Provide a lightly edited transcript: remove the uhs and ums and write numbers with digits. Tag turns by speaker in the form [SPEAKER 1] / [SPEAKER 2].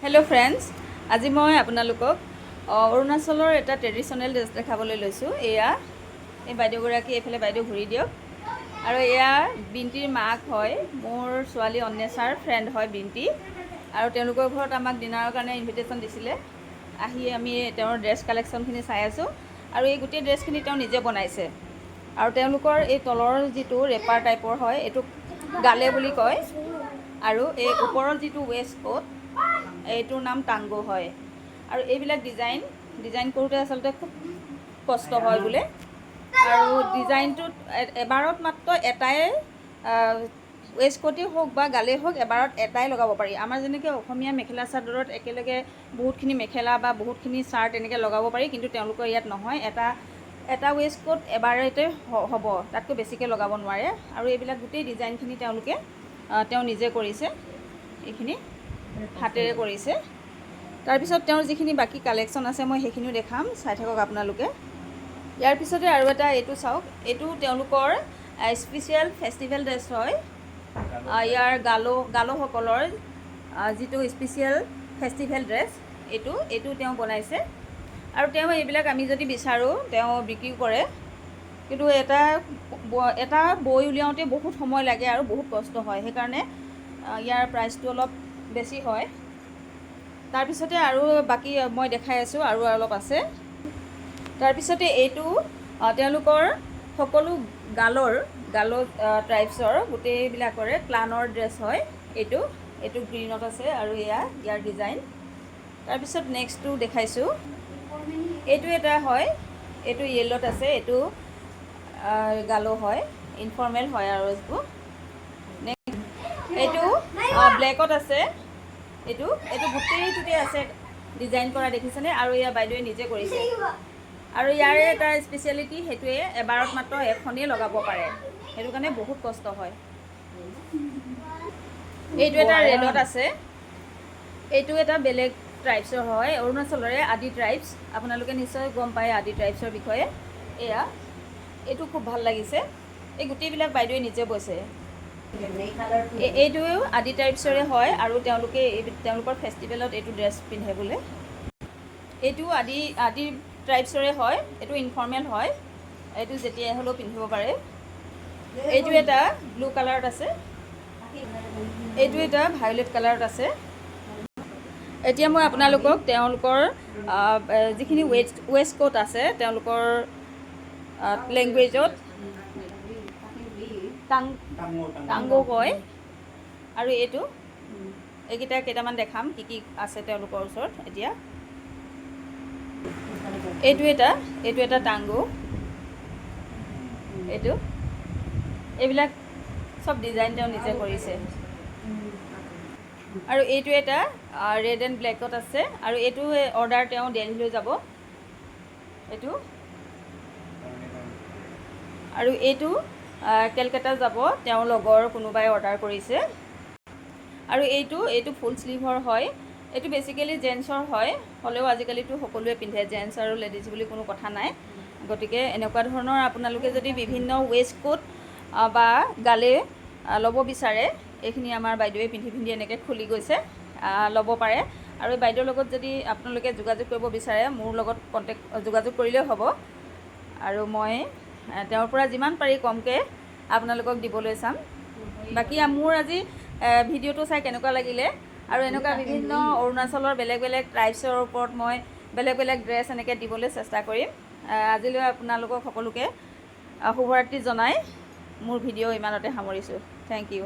[SPEAKER 1] Hello' friends, আজি মই আপোনালোকক অৰুণাচলৰ এটা ট্ৰেডিশ্যনেল ড্ৰেছ দেখাবলৈ লৈছোঁ। এয়া এই বাইদেউগৰাকী, এইফালে বাইদেউ ঘূৰি দিয়ক। আৰু এয়া বিন্তিৰ মাক হয়, মোৰ ছোৱালী অন্বেষাৰ ফ্ৰেণ্ড হয় বিন্তি। আৰু তেওঁলোকৰ ঘৰত আমাক ডিনাৰৰ কাৰণে ইনভিটেশ্যন দিছিলে। আহি আমি তেওঁৰ ড্ৰেছ কালেকশ্যনখিনি চাই আছোঁ। আৰু এই গোটেই ড্ৰেছখিনি তেওঁ নিজে বনাইছে। আৰু তেওঁলোকৰ এই তলৰ যিটো ৰেপাৰ টাইপৰ হয়, এইটো গালে বুলি কয়। আৰু এই ওপৰৰ যিটো ৱেষ্ট কোট, এইটোৰ নাম টাংগো হয়। আৰু এইবিলাক ডিজাইন কৰোঁতে আচলতে খুব কষ্ট হয় বোলে। আৰু ডিজাইনটোত এবাৰত মাত্ৰ এটাই ৱেষ্ট কোটেই হওক বা গালেই হওক, এবাৰত এটাই লগাব পাৰি। আমাৰ যেনেকৈ অসমীয়া মেখেলা চাদৰত একেলগে বহুতখিনি মেখেলা বা বহুতখিনি চাৰ্ট এনেকৈ লগাব পাৰি, কিন্তু তেওঁলোকৰ ইয়াত নহয়। এটা ৱেষ্ট কোট এবাৰতে হ'ব, তাতকৈ বেছিকৈ লগাব নোৱাৰে। আৰু এইবিলাক গোটেই ডিজাইনখিনি তেওঁ নিজে কৰিছে, এইখিনি হাতেৰে কৰিছে। তাৰপিছত তেওঁৰ যিখিনি বাকী কালেকশ্যন আছে মই সেইখিনিও দেখাম, চাই থাকক আপোনালোকে। ইয়াৰ পিছতে আৰু এটা, এইটো চাওক, এইটো তেওঁলোকৰ স্পেচিয়েল ফেষ্টিভেল ড্ৰেছ হয়। ইয়াৰ গালোসকলৰ যিটো স্পেচিয়েল ফেষ্টিভেল ড্ৰেছ, এইটো তেওঁ বনাইছে। আৰু তেওঁ এইবিলাক আমি যদি বিচাৰোঁ তেওঁ বিক্ৰীও কৰে, কিন্তু এটা বৈ উলিয়াওঁতে বহুত সময় লাগে আৰু বহুত কষ্ট হয়, সেইকাৰণে ইয়াৰ প্ৰাইচটো অলপ বেছি হয়। তাৰপিছতে আৰু বাকী মই দেখাই আছোঁ, আৰু অলপ আছে। তাৰপিছতে এইটো তেওঁলোকৰ সকলো গালো ট্ৰাইবছৰ গোটেইবিলাকৰে ক্লানৰ ড্ৰেছ হয়। এইটো গ্ৰীণত আছে আৰু ইয়াৰ ডিজাইন। তাৰপিছত নেক্সটটো দেখাইছোঁ, এইটো এটা হয়, এইটো য়েল্লত আছে। এইটো গালো হয়, ইনফৰ্মেল হয়। আৰু এইটো ব্লেকত আছে। এইটো গোটেইটোতে আছে ডিজাইন কৰা, দেখিছেনে? আৰু এয়া বাইদেৱে নিজে কৰিছে। আৰু ইয়াৰে এটা স্পেচিয়েলিটি সেইটোৱে, এবাৰত মাত্ৰ এখনেই লগাব পাৰে, সেইটো কাৰণে বহুত কষ্ট হয়। এইটো এটা ৰেডত আছে। এইটো এটা বেলেগ ট্ৰাইবছৰ হয়, অৰুণাচলৰে আদি ট্ৰাইবছ। আপোনালোকে নিশ্চয় গম পায় আদি ট্ৰাইবছৰ বিষয়ে। এইটো খুব ভাল লাগিছে। এই গোটেইবিলাক বাইদেৱে নিজে বৈছে। এইটোও আদি ট্ৰাইবছৰে হয়, আৰু তেওঁলোকৰ ফেষ্টিভেলত এইটো ড্ৰেছ পিন্ধে বোলে। এইটো আদি ট্ৰাইবছৰে হয়, এইটো ইনফৰ্মেল হয়, এইটো যেতিয়াই হ'লেও পিন্ধিব পাৰে। এইটো এটা ব্লু কালাৰত আছে, এইটো এটা ভায়লেট কালাৰত আছে। এতিয়া মই আপোনালোকক তেওঁলোকৰ যিখিনি ৱেষ্ট কোট আছে, তেওঁলোকৰ লেংগুৱেজত টাংগো কয়। আৰু এইকেইটা কেইটামান দেখাম কি কি আছে তেওঁলোকৰ ওচৰত এতিয়া। এইটো এটা টাংগো। এইবিলাক চব ডিজাইন তেওঁ নিজে কৰিছে। আৰু এইটো এটা ৰেড এণ্ড ব্লেকত আছে, আৰু এইটো অৰ্ডাৰ তেওঁ দিল্লীলৈ যাব। আৰু এইটো কেলকাতা যাব, তেওঁৰ লগৰ কোনোবাই অৰ্ডাৰ কৰিছে। আৰু এইটো ফুল স্লিভৰ হয়। এইটো বেচিকেলি জেন্টছৰ হয়, হ'লেও আজিকালিতো সকলোৱে পিন্ধে, জেন্টছ আৰু লেডিজ বুলি কোনো কথা নাই। গতিকে এনেকুৱা ধৰণৰ আপোনালোকে যদি বিভিন্ন ৱেষ্ট কোট বা গালে ল'ব বিচাৰে, এইখিনি আমাৰ বাইদেৱে পিন্ধি এনেকৈ খুলি গৈছে, ল'ব পাৰে। আৰু এই বাইদেউৰ লগত যদি আপোনালোকে যোগাযোগ কৰিব বিচাৰে, মোৰ লগত যোগাযোগ কৰিলেও হ'ব। আৰু মই তেওঁৰ পৰা যিমান পাৰি কমকৈ আপোনালোকক দিবলৈ চাম। বাকী মোৰ আজি ভিডিঅ'টো চাই কেনেকুৱা লাগিলে, আৰু এনেকুৱা বিভিন্ন অৰুণাচলৰ বেলেগ ট্ৰাইবছৰ ওপৰত মই বেলেগ ড্ৰেছ এনেকৈ দিবলৈ চেষ্টা কৰিম। আজিলৈ আপোনালোকক সকলোকে শুভৰাত্ৰি জনাই মোৰ ভিডিঅ' ইমানতে সামৰিছোঁ। Thank U.